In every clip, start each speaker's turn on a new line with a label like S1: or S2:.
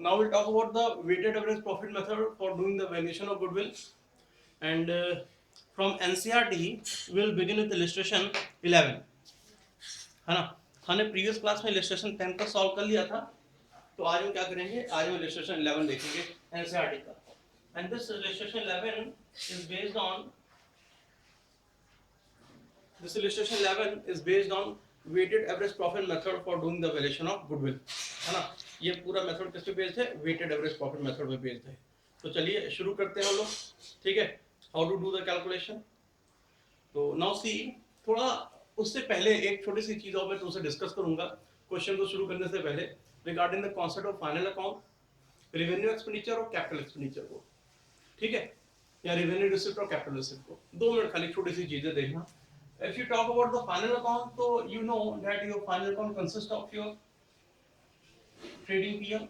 S1: now we'll talk about the weighted average profit method for doing the valuation of goodwill. And from NCERT, we'll begin with illustration 11. है ना? हमने previous class में illustration 10 का solve कर लिया था, तो आज हम क्या करेंगे? आज हम illustration 11 देखेंगे NCERT का. And this illustration 11 is based on weighted average profit method for doing the valuation of goodwill. है ना? ये पूरा मेथड किस पे बेस्ड है? वेटेड एवरेज प्रॉफिट मेथड पे बेस्ड है. तो चलिए शुरू करते हैं हम लोग. ठीक है, how to do the calculation. तो नाउ सी, थोड़ा उससे पहले एक छोटी सी चीज और मैं तुमसे डिस्कस करूंगा क्वेश्चन को शुरू करने से पहले, regarding the concept of final account, revenue expenditure और कैपिटल एक्सपेंडिचर को. ठीक है, या रेवेन्यू रिसिप्ट और कैपिटल रिसिप्ट को 2 मिनट खाली छोटी सी चीजें देखना. If you talk about the final account, so you know that your final account consists of your trading PL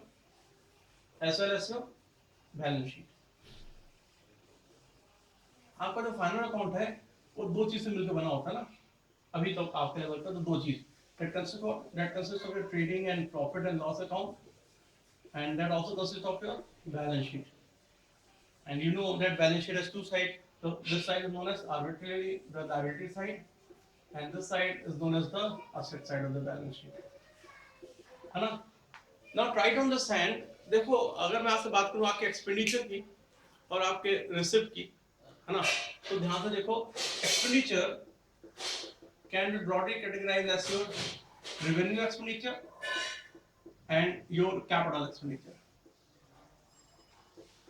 S1: as well as your balance sheet. आपका जो फाइनल अकाउंट है वो दो चीज से मिलकर बना होता है ना. अभी तो आपके लेवल पर तो दो चीज, that consists of your trading and profit and loss account, and that also consists of your balance sheet. And you know that balance sheet has two sides. So this side is known as arbitrary, the liability side, and this side is known as the asset side of the balance sheet. है ना? Now try to understand. देखो, अगर मैं आपसे बात करूं आपके expenditure की और आपके रिसिप्ट की, है ना, तो ध्यान से देखो. Expenditure can be broadly categorized as your revenue expenditure and your capital expenditure.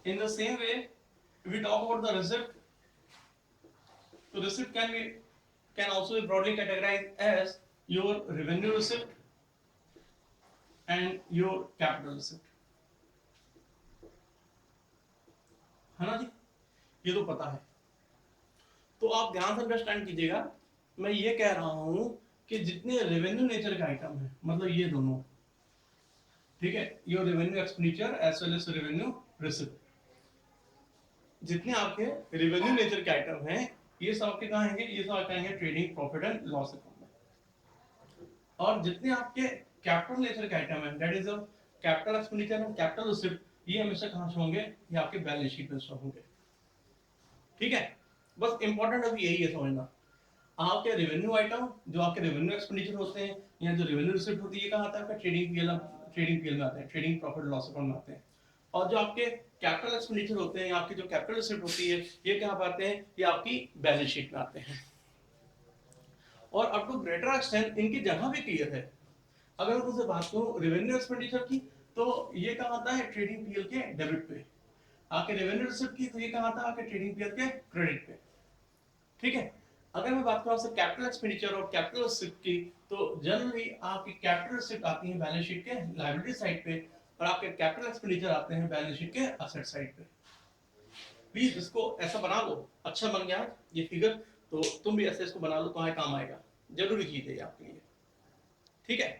S1: In the same way, if we talk about the receipt, so receipt can also be broadly categorized as your revenue receipt and your capital receipt. है ना जी? ये तो पता है. तो आप ध्यान से अंडरस्टैंड कीजिएगा. मैं ये कह रहा हूं कि जितने रेवेन्यू नेचर के आइटम है, मतलब ये दोनों, ठीक है, your revenue expenditure as well as revenue receipt, जितने आपके रेवेन्यू नेचर के आइटम हैं, ये सब आपके कहाँ आएंगे? ये सब आपके आएंगे trading profit and loss account में. और जितने आपके कैपिटल नेचर के आइटम हैं, that is capital expenditure and capital receipt, ये हमेशा कहाँ शो होंगे? ये आपके बैलेंस शीट में शो होंगे. ठीक है, बस इंपॉर्टेंट अभी यही है समझना. आपके रेवेन्यू आइटम, जो आपके रेवेन्यू एक्सपेंडिचर होते हैं या जो रेवेन्यू रिसिप्ट होती है, ये कहाँ आता है? आपका ट्रेडिंग पीएल में आते हैं, ट्रेडिंग प्रॉफिट लॉस अकाउंट में आते हैं. और जो आपके कैपिटल एक्सपेंडिचर होते हैं, आपकी जो कैपिटल रिसिप्ट होती है, ये कहाँ पर आते हैं? ये आपकी बैलेंस शीट में आते हैं. और अप टू ग्रेटर एक्सटेंट इनकी जगह भी क्लियर है. अगर मैं तुमसे बात करूं रेवेन्यू एक्सपेंडिचर की, तो ये कहाँ आता है? ट्रेडिंग पीएल के डेबिट पे. आपके रेवेन्यू रिसिप्ट की, तो ये कहाँ आता है? आपके ट्रेडिंग पीएल के क्रेडिट पे. ठीक है. अगर मैं बात करूं कैपिटल एक्सपेंडिचर और कैपिटल रिसिप्ट की, तो जनरली आपकी कैपिटल रिसिप्ट आती है बैलेंस शीट के लायबिलिटी साइड पे, और आपके कैपिटल एक्सपेंडिचर आते हैं बैलेंस शीट के एसेट साइड पे. प्लीज इसको ऐसा बना लो. अच्छा बन गया ये फिगर, तो तुम भी ऐसे इसको बना लो, तुम्हारे काम आएगा. जरूरी चीज है आपके लिए. ठीक है,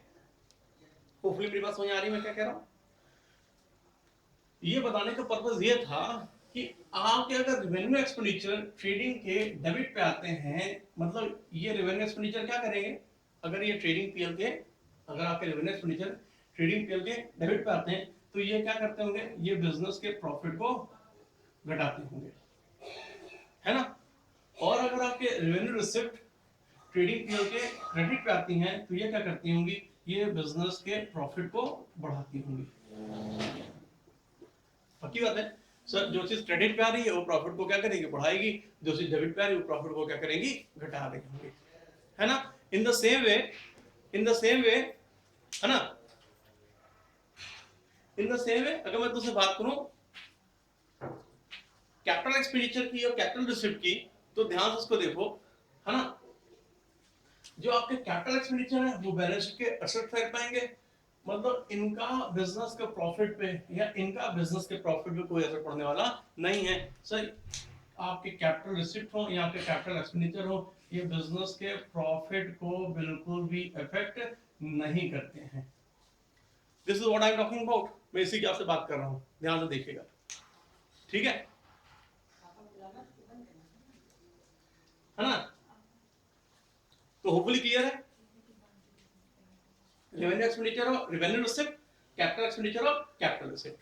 S1: होपफुली मेरी बात समझ आ रही है मैं क्या कह रहा हूं. ये बताने का पर्पस ये था कि आपके अगर रेवेन्यू एक्सपेंडिचर ट्रेडिंग के डेबिट पे आते हैं, मतलब ये रेवेन्यू एक्सपेंडिचर क्या करेंगे? अगर ये ट्रेडिंग पीएल के, अगर आपके रेवेन्यू एक्सपेंडिचर ट्रेडिंग पीएल के डेबिट पे आते हैं, तो ये क्या करते होंगे? ये बिजनेस के प्रॉफिट को घटाते होंगे, है ना. और अगर आपके रेवेन्यू रिसिप्ट ट्रेडिंग पीएल के क्रेडिट पे आती हैं, तो ये क्या करती होंगी? ये बिजनेस के प्रॉफिट को बढ़ाती होंगी. पक्की बात है सर. जो चीज क्रेडिट पे आ रही है वो प्रॉफिट को क्या करेगी? बढ़ाएगी. जो चीज डेबिट पे आ रही है वो प्रॉफिट को क्या करेगी? घटा देगी, है ना. इन द सेम वे, है ना, इन द सेम वे अगर मैं तुझसे बात करूं कैपिटल एक्सपेंडिचर की और कैपिटल रिसिप्ट की, तो ध्यान से उसको देखो, है ना. जो आपके कैपिटल एक्सपेंडिचर है वो बैलेंस शीट के एसेट साइड पाएंगे, मतलब इनका बिजनेस के प्रॉफिट पे या इनका बिजनेस के प्रॉफिट पे कोई असर पड़ने वाला नहीं है. सर आपके कैपिटल रिसिप्ट हो या आपके कैपिटल एक्सपेंडिचर हो, ये बिजनेस के प्रॉफिट को बिल्कुल भी इफेक्ट नहीं करते हैं. This is what I am talking about. मैं इसी की आपसे बात कर रहा हूं, ध्यान से देखिएगा. ठीक है ना. तो होपफुली क्लियर है. रेवेन्यू एक्सपेंडिचर और revenue receipt capital expenditure of capital asset.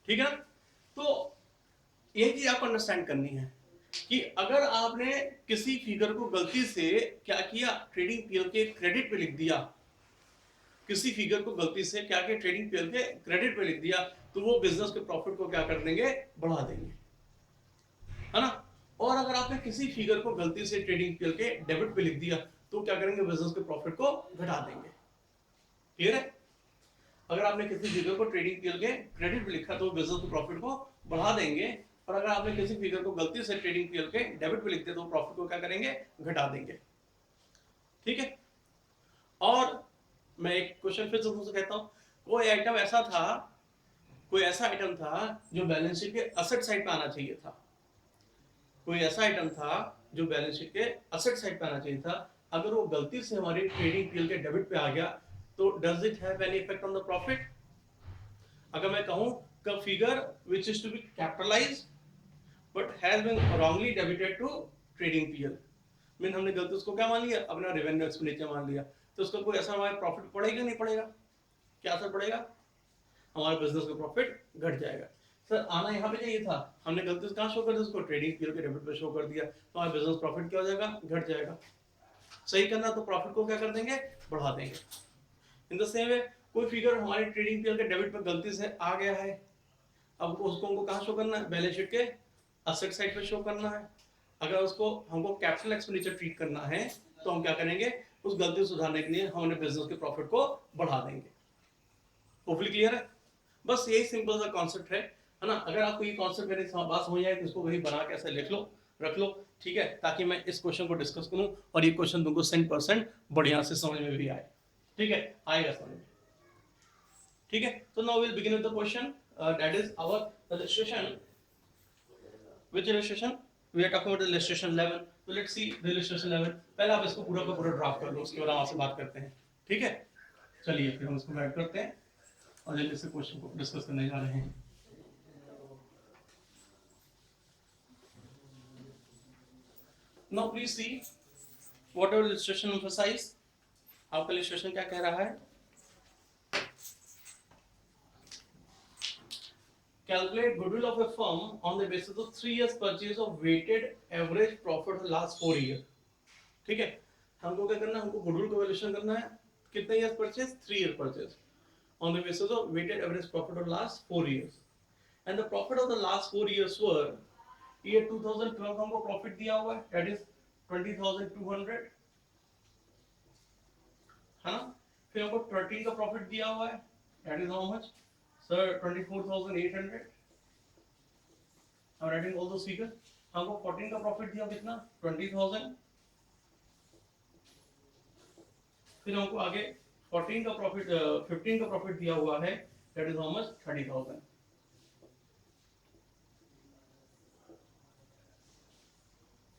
S1: ठीक है ना? तो ये चीज आपको अंडरस्टैंड करनी है कि अगर आपने किसी फिगर को गलती से क्या किया, ट्रेडिंग पीएल के क्रेडिट पे लिख दिया, किसी फिगर को गलती से क्या किया, ट्रेडिंग पीएल के क्रेडिट पे लिख दिया, तो वो बिजनेस के प्रॉफिट को क्या कर देंगे, बढ़ा देंगे, है ना? और अगर आपने किसी फिगर को गलती से ट्रेडिंग पीएल के डेबिट पे लिख दिया, तो क्या करेंगे, बिजनेस के प्रॉफिट को घटा देंगे। क्लियर है? अगर आपने किसी फिगर को ट्रेडिंग पीएल के क्रेडिट पे लिखा तो बिजनेस के प्रॉफिट को बढ़ा देंगे, और अगर आपने किसी फिगर को गलती से ट्रेडिंग पीएल के डेबिट पे लिख दिया तो प्रॉफिट को क्या करेंगे, घटा देंगे। ठीक है? और मैं एक क्वेश्चन फिर से तुमसे कहता हूं, कोई आइटम ऐसा था, कोई ऐसा आइटम था जो बैलेंस शीट के असेट साइड पे आना चाहिए था, कोई ऐसा आइटम था जो बैलेंस शीट के असेट साइड पे आना चाहिए था, अगर वो गलती से हमारी ट्रेडिंग पीएल के डेबिट पे आ गया तो does it have any effect on the profit? अगर मैं कहूं the figure which is to be capitalised but has been wrongly debited to trading PL, mean हमने गलती उसको क्या मान लिया, अपना रेवेन्यू एक्सपेंडिचर मान लिया, तो उसका कोई असर हमारे प्रॉफिट पड़ेगा नहीं पड़ेगा? क्या असर पड़ेगा, हमारे बिजनेस का प्रॉफिट घट जाएगा। सर आना यहाँ पे चाहिए था, हमने गलती से कहाँ शो कर दिया, उसको ट्रेडिंग पीरियड के डेबिट पे शो कर दिया, तो हमारा बिजनेस प्रॉफिट क्या हो जाएगा, घट जाएगा। सही करना तो प्रॉफिट को क्या कर देंगे, बढ़ा देंगे। इन द सेम वे कोई फिगर हमारे ट्रेडिंग पीरियड के डेबिट पे गलती से आ गया है, अब उसको हमको कहाँ शो करना है, बैलेंस शीट के असेट साइड पे शो करना है। अगर उसको हमको कैपिटल एक्सपेंडिचर ट्रीट करना है तो हम क्या करेंगे, उस गलती को सुधारने के लिए हम अपने बिजनेस के प्रॉफिट को बढ़ा देंगे। होपफुली क्लियर है? बस यही सिंपल सा कॉन्सेप्ट है ना? अगर आपको ये कॉन्सेप्ट मेरी बात समझ आए तो इसको वही बना के ऐसे लिख लो, रख लो, ठीक है, ताकि मैं इस क्वेश्चन को डिस्कस करूं और ये क्वेश्चन तुमको 100% बढ़िया से समझ में भी आए। ठीक है, आएगा समझ में। ठीक है, तो now will begin with the question, that is our illustration. Which illustration we are talking about, illustration 11। तो लेट्स सी द इलस्ट्रेशन 11। पहले आप इसको पूरा का पूरा ड्राफ्ट कर लो, उसके बाद हम आपसे बात करते हैं। ठीक है, चलिए फिर हम इसको ऐड करते हैं और जल्दी से क्वेश्चन को डिस्कस करने जा रहे हैं। Now please see what our illustration emphasize। आपका illustration क्या कह रहा है? Calculate goodwill of a firm on the basis of 3 years purchase of weighted average profit of last 4 year। ठीक है, हमको क्या करना है, हमको goodwill का वैल्यूएशन करना है, कितने years purchase, 3 year purchase on the basis of weighted average profit of last 4 years, and the profit of the last 4 years were, year 2012 हमको प्रॉफिट दिया हुआ है, that is 20,200, है ना? फिर हमको 13 का प्रॉफिट दिया हुआ है, that is how much sir, 24,800। I'm writing all those figures। हमको 14 का प्रॉफिट दिया कितना, 20,000। फिर हमको आगे 14 का प्रॉफिट 15 का प्रॉफिट दिया हुआ है, that is how much, 30,000।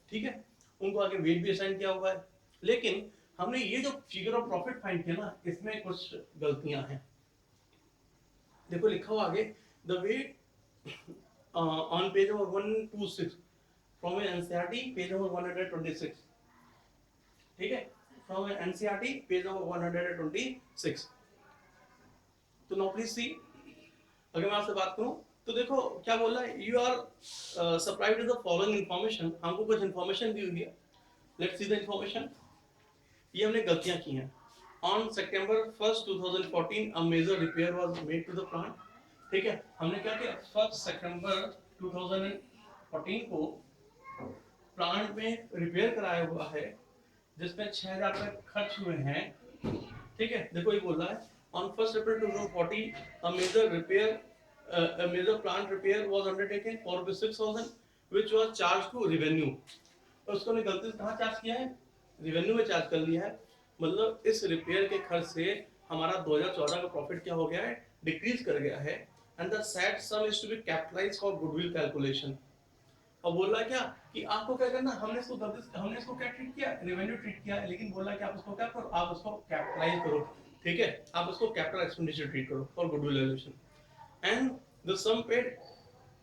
S1: ठीक है, उनको आगे वेट भी असाइन किया हुआ है, लेकिन हमने ये जो फिगर ऑफ प्रॉफिट फाइंड किया ना, इसमें कुछ गलतियां हैं। देखो लिखा हुआ आगे, the wait on page number 126 from NCERT page number 126। ठीक है, फ्रॉम एनसीईआरटी पेज नंबर 126। तो नाउ प्लीज सी, अगर मैं आपसे बात करूं तो देखो क्या बोल रहा है, you are supplied with the following information. हमको कुछ इंफॉर्मेशन दी हुई है, लेट्स सी द इंफॉर्मेशन। ये हमने गलतियां की हैं। On September 1st 2014 a major repair was made to the plant. ठीक है, हमने क्या किया, 1 सितंबर 2014 को प्लांट में रिपेयर कराया हुआ है, जिसमें 6,000 रुपए खर्च हुए हैं। ठीक है, देखो ये बोल रहा है on 1 April 2014 a major repair a major plant repair was undertaken for 6,000 which was charged to revenue। और उसको ने गलती से कहाँ चार्ज किया है, रेवेन्यू में चार्ज कर लिया है। मतलब इस रिपेयर के खर्च से हमारा 2014 का प्रॉफिट क्या हो गया है, डिक्रीज कर गया है। And the said sum is to be capitalised for goodwill calculation. और बोल रहा है क्या कि आपको क्या करना, हमने इसको गलती से, हमने इसको क्या ट्रीट किया, रेवेन्यू ट्रीट किया, लेकिन बोल रहा है कि आप उसको क्या करो, आप उसको कैपिटलाइज करो। ठीक है, आप उसको कैपिटल एक्सपेंडिचर ट्रीट करो for goodwill valuation. And the sum paid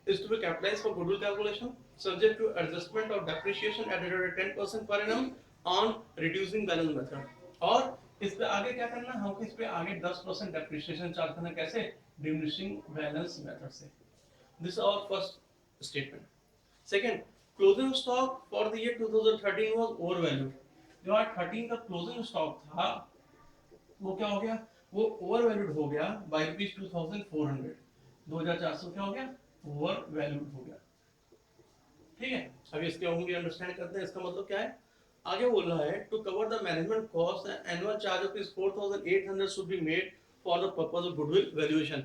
S1: is to be capitalized for goodwill calculation, subject to adjustment of depreciation at a rate of 10% per annum on reducing balance method। और इस पे आगे क्या करना है हमको, इस पे आगे 10% डेप्रिसिएशन चार्ज करना, कैसे, डिमिनिशिंग बैलेंस मेथड से। This our first statement. Second, closing stock for the year 2013 was over valued. जो 13 का क्लोजिंग स्टॉक था वो क्या हो गया, वो ओवर वैल्यूड हो गया बाय रुपीज 2400, 2400 क्या हो गया, ओवर वैल्यूड हो गया। ठीक है, अभी इसके होंगे अंडरस्टैंड करते हैं इसका मतलब क्या है। आगे बोल रहा है to cover the management cost annual charge of 4800 should be made for the purpose of goodwill valuation.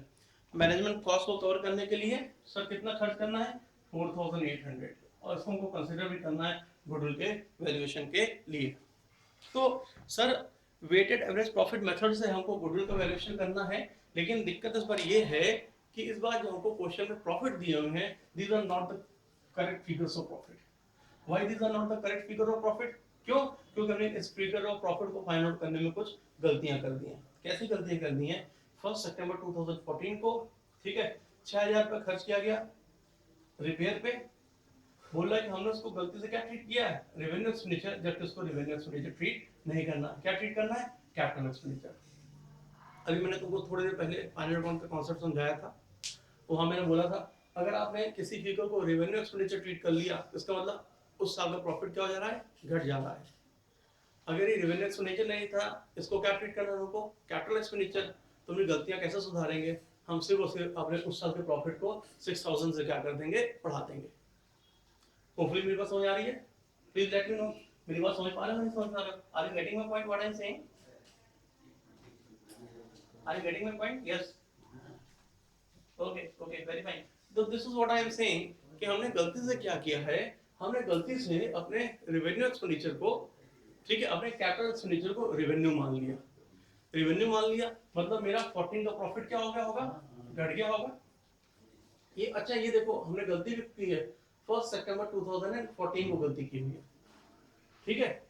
S1: Management cost को कवर करने के लिए सर कितना खर्च करना है, 4800, और इसको हमको कंसीडर भी करना है गुडविल के वैल्यूएशन के लिए। तो sir weighted average profit method से हमको गुडविल का वैल्यूएशन करना है, लेकिन दिक्कत इस पर ये है कि इस बार जो हमको क्वेश्चन में प्रॉफिट दिए हुए हैं, these are not the correct figures of profit. Why these are not the correct figure of profit, क्यों, क्योंकि हमने इस फिगर ऑफ प्रॉफिट को फाइंड आउट करने में कुछ गलतियां कर दी हैं। कैसी गलतियां कर दी हैं, 1 सितंबर 2014 को, ठीक है, 6000 रुपये खर्च किया गया रिपेयर पे, बोल रहा है कि हमने उसको गलती से क्या ट्रीट किया है, रेवेन्यू एक्सपेंडिचर, जबकि उसको रेवेन्यू एक्सपेंडिचर ट्रीट नहीं करना। क्या ट्रीट करना है, कैपिटल एक्सपेंडिचर। अभी मैंने तुमको थोड़ी देर पहले फाइनल अकाउंट का कॉन्सेप्ट समझाया था, वहां मैंने बोला था अगर आपने किसी फिगर को रेवेन्यू एक्सपेंडिचर ट्रीट कर लिया, इसका मतलब उस साल का प्रॉफिट क्या हो जा रहा है, घट जा रहा है। अगर ये रेवेन्यू एक्सपेंडिचर नहीं था, इसको क्या ट्रीट करना है हमको, कैपिटल एक्सपेंडिचर। तो अपनी गलतियां कैसे सुधारेंगे, हम सिर्फ और सिर्फ अपने उस साल के प्रॉफिट को 6000 से क्या कर देंगे, बढ़ा देंगे। होपफुली मेरी बात समझ आ रही है, प्लीज लेट मी नो, मेरी बात समझ पा रहे हो नहीं समझ पा रहे हो, are you getting my point what I am saying, are you getting my point, yes, okay okay, very fine. तो this is what I am saying कि हमने गलती से क्या किया है, हमने गलती से अपने रेवेन्यू एक्सपेंडिचर को, ठीक है, अपने कैपिटल एक्सपेंडिचर को रेवेन्यू मान लिया। रेवेन्यू मान लिया मतलब मेरा 14 का प्रॉफिट क्या हो गया होगा, घट गया होगा। ये अच्छा ये देखो हमने गलती भी की है, 1 सितंबर 2014 को गलती की हुई है, ठीक है।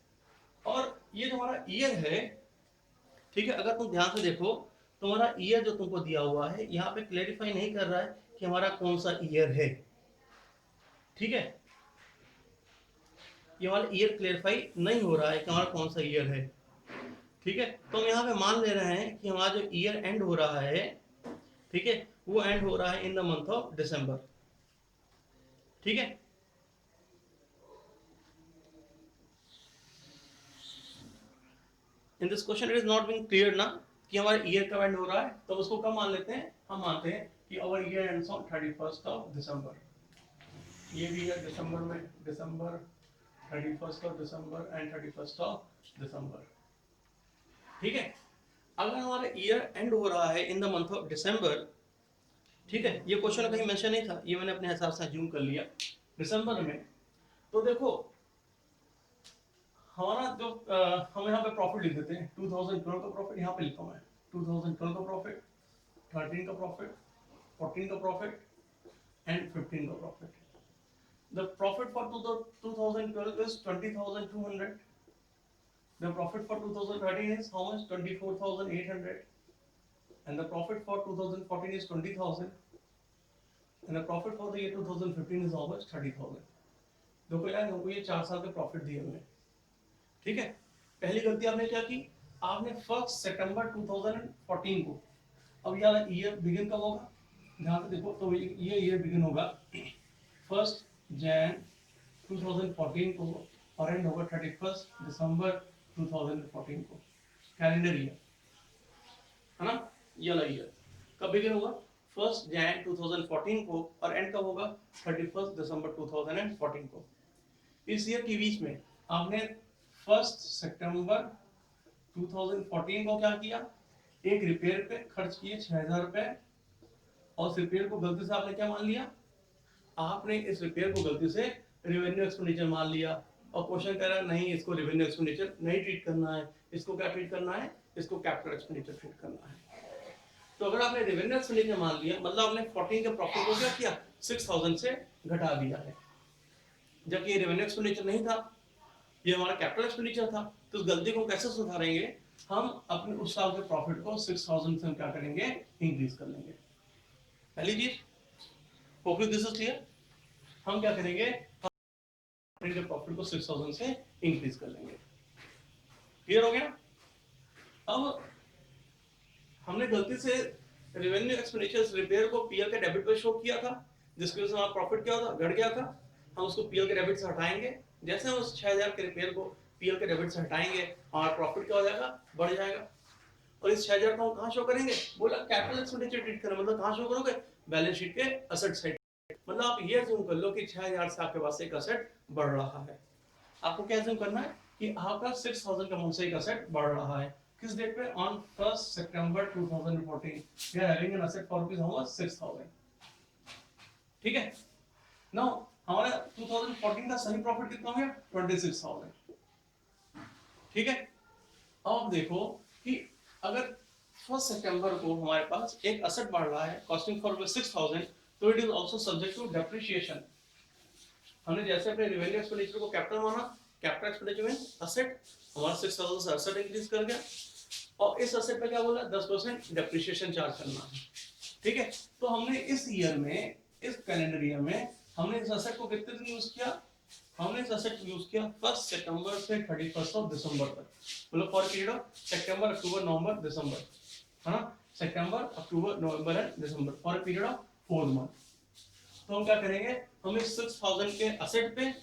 S1: और ये जो हमारा ईयर है, ठीक है, अगर तुम ध्यान से देखो तो हमारा ईयर जो तुमको दिया हुआ है यहाँ पे क्लेरिफाई नहीं कर रहा है कि हमारा कौन सा ईयर है, ठीक है, ये वाला ईयर क्लेरिफाई नहीं हो रहा है कि हमारा कौन सा ईयर है, ठीक है। तो हम यहाँ पे मान ले रहे हैं कि हमारा जो ईयर एंड हो रहा है, ठीक है, वो एंड हो रहा है in the month of December, ठीक है। In this question it is not being clear ना कि हमारा ईयर कब एंड हो रहा है, तो उसको कब मान लेते हैं, हम मानते हैं कि our year ends on 31st of December. ये भी है दिसंबर में, December 31st of December and 31st of December, ठीक है। अगर हमारा ईयर एंड हो रहा है in the month of December, ठीक है, ये क्वेश्चन कहीं मेंशन नहीं था, ये मैंने अपने हिसाब से अज्यूम कर लिया दिसंबर में। तो देखो हमारा जो हम यहाँ पे प्रॉफिट लिख देते हैं, 2012 का प्रॉफिट यहाँ पे लिखा हुआ है, 2012 का प्रॉफिट, 13 का प्रॉफिट, 14 का प्रॉफिट एंड 15 का profit. The profit for 2012 is 20,200. The profit for 2013 is how much? 24,800. And the profit for 2014 is 20,000. And the profit for the year 2015 is how much? 30,000. देखो यार हमको ये 4 साल के प्रॉफिट दिए हुए हैं, ठीक है। पहली गलती आपने क्या की, आपने 1 सितंबर 2014 को, अब यार ईयर बिगिन कब होगा, ध्यान से देखो, तो ये ईयर बिगिन होगा 1 जैन 2014 को और एंड होगा 31 दिसंबर 2014 को, कैलेंडर ईयर है ना, ये वाला ईयर कब बिगिन होगा, 1 जैन 2014 को और एंड कब होगा, 31 दिसंबर 2014 को। इस ईयर के बीच में आपने 1 सितंबर 2014 को क्या किया, एक रिपेयर पे खर्च किए 6000 रुपए, और इस रिपेयर को गलती से आपने क्या मान लिया, आपने इस रिपेयर को गलती से रेवेन्यू एक्सपेंडिचर मान लिया, और क्वेश्चन कह रहा है नहीं इसको रेवेन्यू एक्सपेंडिचर नहीं ट्रीट करना है, इसको क्या ट्रीट करना है, इसको कैपिटल एक्सपेंडिचर ट्रीट करना है। तो अगर आपने रेवेन्यू एक्सपेंडिचर मान लिया मतलब आपने 14 के प्रॉफिट को क्या किया, 6000 से घटा दिया है, जबकि ये रेवेन्यू एक्सपेंडिचर नहीं था, ये हमारा कैपिटल एक्सपेंडिचर था। तो उस गलती को कैसे सुधारेंगे, हम अपने उस साल के प्रॉफिट को 6000 से हम क्या करेंगे, इंक्रीज कर लेंगे। पहली चीज, होपफुली दिस इज क्लियर, हम क्या करेंगे, प्रॉफिट को 6000 से इंक्रीज कर लेंगे। क्लियर हो गया। अब हमने गलती से रेवेन्यू एक्सपेंडिचर्स रिपेयर को पीएल के डेबिट पे शो किया था, जिसकी वजह से हमारा प्रॉफिट क्या होता घट गया था। हम उसको पीएल के डेबिट से हटाएंगे, जैसे हम उस 6000 के रिपेयर को पीएल के डेबिट से हटाएंगे हमारा प्रॉफिट क्या हो जाएगा, बढ़ जाएगा। और इस 6000 को हम कहां शो करेंगे, बोला कैपिटल एक्सपेंडिचर ट्रीट करें, मतलब कहां शो करोगे, बैलेंस शीट के असेट साइड। मतलब आप ये अज्यूम कर लो कि 6000 से आपके पास एक असेट बढ़ रहा है। आपको क्या अज्यूम करना है कि आपका 6000 का अमाउंट से एक असेट बढ़ रहा है। किस डेट पे, on 1 September 2014 we are having an asset for rupees how much, 6000। ठीक है, नाउ हमारा 2014 का सही प्रॉफिट कितना हो गया, 26000। ठीक है, अब देखो कि अगर 1 सितंबर को हमारे पास एक असेट बढ़ रहा है कॉस्टिंग फॉर 6000, तो it is also subject to depreciation. हमने जैसे अपने रेवेन्यू एक्सपेंडिचर को कैपिटल माना, कैपिटल एक्सपेंडिचर में असेट, हमारा 6000 से असेट इंक्रीज कर गया, और इस असेट पे क्या बोला, 10% डेप्रिसिएशन चार्ज करना है। ठीक है, तो हमने इस ईयर में, इस कैलेंडर ईयर में हमने इस असेट को कितने दिन यूज किया, हमने इस असेट को यूज किया 1 सितंबर से 31 दिसंबर तक, मतलब for period of September October November December, है ना, September October November and December, for period of 4 month. तो हम क्या करेंगे, हम इस 6000 के असेट पे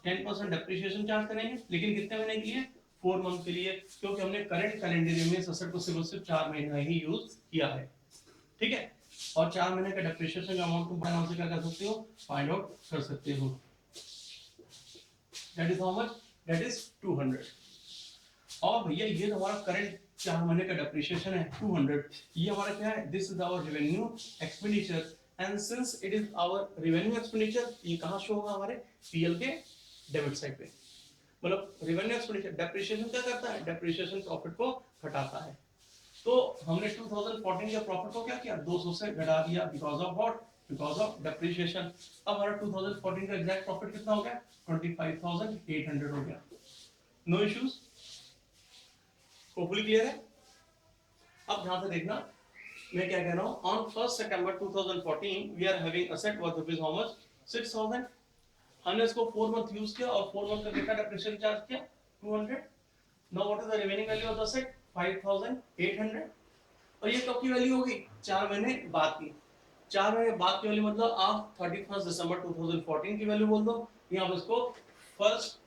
S1: 10% डेप्रिसिएशन चार्ज करेंगे, लेकिन कितने महीने के लिए, 4 मंथ के लिए, क्योंकि हमने करंट कैलेंडर ईयर में इस असेट को सिर्फ 4 महीना ही यूज किया है। ठीक है, और 4 महीने का डेप्रिसिएशन का अमाउंट तुम आराम से क्या कर सकते हो, फाइंड आउट कर सकते हो। That is how much, that is 200। और भैया ये तो हमारा करंट 4 महीने का डेप्रिसिएशन है 200, ये हमारा क्या है, this is our revenue expenditure, and since it is our revenue expenditure, ये कहां शो होगा, हमारे पीएल के डेबिट साइड पे। मतलब रेवेन्यू एक्सपेंडिचर, डेप्रिसिएशन क्या करता है, डेप्रिसिएशन प्रॉफिट को घटाता है। तो हमने 2014 के प्रॉफिट को क्या किया, 200 से घटा दिया, because of what, because of depreciation. अब हमारा 2014 का एग्जैक्ट प्रॉफिट कितना हो गया, 25800 हो गया। नो इश्यूज, होपफुली क्लियर है। अब ध्यान से देखना मैं क्या कह रहा हूं, on 1 September 2014 we are having asset worth rupees how much, 6000। हमने इसको 4 मंथ यूज किया और 4 मंथ का कितना डेप्रिसिएशन चार्ज किया, 200। Now what is the remaining value of the asset, 5800। और ये कब की वैल्यू होगी, 4 महीने बाद की। 4 महीने बाद की वैल्यू मतलब आप 31 दिसंबर 2014 की वैल्यू बोल दो, यहाँ पर इसको फर्स्ट,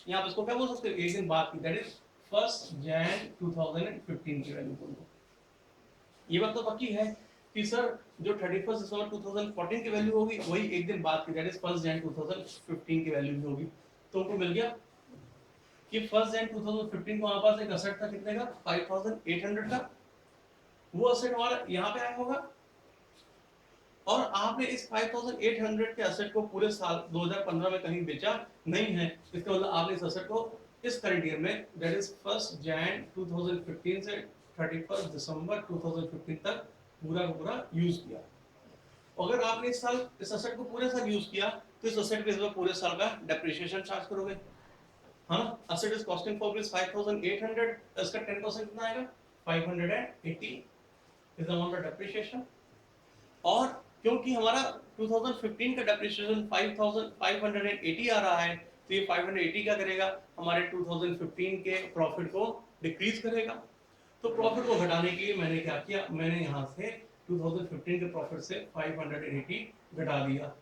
S1: यहाँ पर इसको क्या बोल सकते हो, एक दिन बाद की, दैट इज 1 जनवरी 2015 की वैल्यू बोल दो। ये बात तो पक्की है कि सर जो 31 दिसंबर 2014 की वैल्यू होगी वही एक दिन बाद की, दैट इज 1 जनवरी 2015 की वैल्यू भी होगी। तो उनको मिल गया कि 1 जनवरी 2015 को हमारे पास एक असेट था कितने का, 5800 का, वो असेट हमारा यहाँ पे आया होगा, और आपने इस 5800 के असेट को पूरे साल 2015 में कहीं बेचा नहीं है, इसका मतलब आपने इस असेट को इस करंट ईयर में, दैट इज 1 जनवरी 2015 से 31 दिसंबर 2015 तक पूरा का पूरा यूज किया। अगर आपने इस साल इस असेट को पूरे साल यूज किया, तो इस असेट पे पूरे साल का डेप्रिसिएशन चार्ज करोगे। हाँ, asset is costing for rupees 5800, इसका 10% कितना आएगा, 580 is the amount of depreciation. और क्योंकि हमारा 2015 का डेप्रिसिएशन 5580 आ रहा है, तो ये 580 क्या करेगा, हमारे 2015 के प्रॉफिट को डिक्रीज करेगा। तो प्रॉफिट को घटाने के लिए मैंने क्या किया, मैंने यहाँ से 2015 के प्रॉफिट से 580 घटा दिया।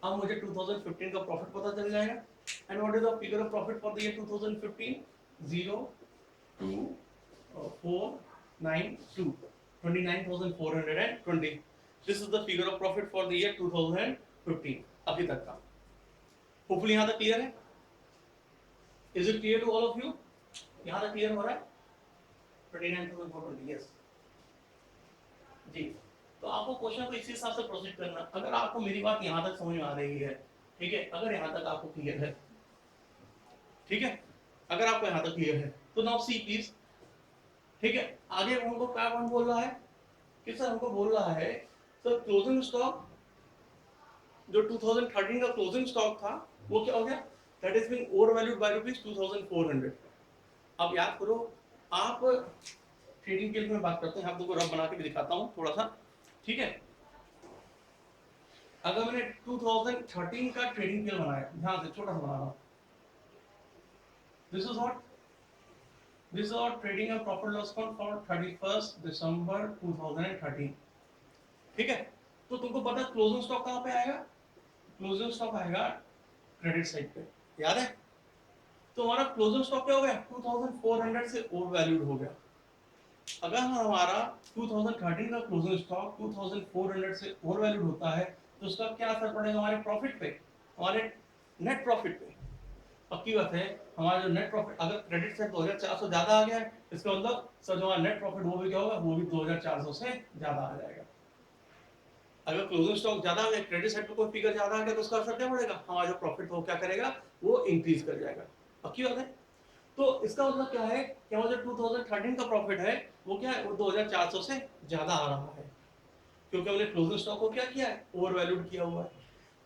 S1: अब मुझे 2015 का प्रॉफिट पता चल जाएगा। And what is the figure of profit for the year 2015, 02492, 29420। This is the figure of profit for the year 2015 अभी तक का। होपफुली यहां तक क्लियर है। Is it clear to all of you, यहां तक क्लियर हो रहा है, 29420, यस जी। तो आपको क्वेश्चन को इसी हिसाब से प्रोसीड करना। अगर आपको मेरी बात यहां तक समझ में आ रही है, ठीक है, अगर यहां तक आपको क्लियर है, ठीक है, अगर आपको यहां तक क्लियर है तो नाउ सी प्लीज। ठीक है, आगे हमको क्या बोल रहा है कि सर हमको बोल रहा है सर क्लोजिंग स्टॉक, जो 2013 का क्लोजिंग स्टॉक था वो क्या हो गया, that is being over valued bye rupees 2400। अब याद करो, आप ट्रेडिंग के लिए मैं बात करते हैं, आप तुमको रफ बना के भी दिखाता हूं थोड़ा सा। ठीक है, अगर मैंने 2013 का ट्रेडिंग पीएल बनाया, ध्यान से छोटा सा बना रहा हूं, this is what this is our trading and profit loss account for 31st December 2013। ठीक है, तो तुमको पता है क्लोजिंग स्टॉक कहां पे आएगा? क्लोजिंग स्टॉक आएगा क्रेडिट साइड पे, याद है? तो हमारा क्लोजिंग स्टॉक क्या हो गया? 2400 से ओवर वैल्यूड हो गया। अगर हमारा 2013 का क्लोजिंग स्टॉक 2400 से ओवर वैल्यूड होता है तो उसका क्या असर पड़ेगा हमारे प्रॉफिट पे, हमारे नेट प्रॉफिट पे? पक्की बात है, हमारा जो नेट प्रॉफिट अगर क्रेडिट से 2400 ज्यादा आ गया है, इसका मतलब सर जो हमारा नेट प्रॉफिट वो भी क्या होगा? वो भी 2400 से ज्यादा आ जाएगा। अगर क्लोजिंग स्टॉक ज्यादा आ गया, क्रेडिट साइड पे कोई फिगर ज्यादा आ गया तो उसका असर क्या पड़ेगा? हमारा जो प्रॉफिट वो क्या करेगा? वो इंक्रीज कर जाएगा। पक्की बात है? तो इसका मतलब क्या है कि हमारा जो 2013 का प्रॉफिट है वो क्या है? वो 2400 से ज्यादा आ रहा है, क्योंकि हमने क्लोजिंग स्टॉक को क्या किया है? ओवर वैल्यूड किया हुआ है।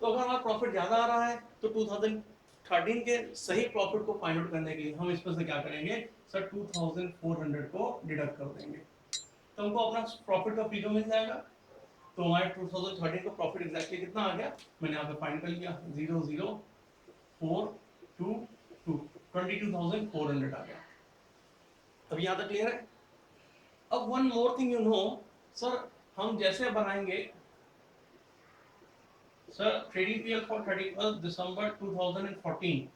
S1: तो अगर हमारा प्रॉफिट ज्यादा आ रहा है तो 2013 के सही प्रॉफिट को फाइंड आउट करने के लिए हम इसमें से क्या करेंगे? सर 2400 को डिडक्ट कर देंगे, तो हमको अपना प्रॉफिट का फिगर मिल जाएगा। तो हमारे 2013 का प्रॉफिट एग्जैक्टली कितना आ गया? मैंने यहाँ पे फाइंड कर लिया, 00422 22,400 आ गया। अब यहाँ तक क्लियर है? अब one more thing you know sir, हम जैसे बनाएंगे सर ट्रेडिंग पीएल फॉर 31 दिसंबर 2014,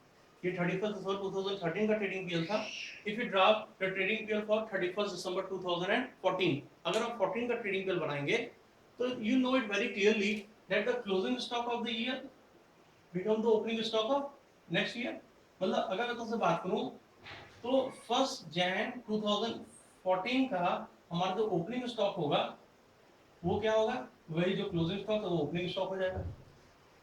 S1: ये 31 दिसंबर 2013 का ट्रेडिंग पीएल था। If you draft the trading PL for 31 दिसंबर 2014, अगर हम 14 का ट्रेडिंग पीएल बनाएंगे तो you know it very clearly that the closing stock of the year become the opening stock of next year. मतलब अगर मैं तुमसे बात करूं तो 1 जैन 2014 का हमारा जो ओपनिंग स्टॉक होगा वो क्या होगा? वही जो क्लोजिंग स्टॉक है वो ओपनिंग स्टॉक हो जाएगा।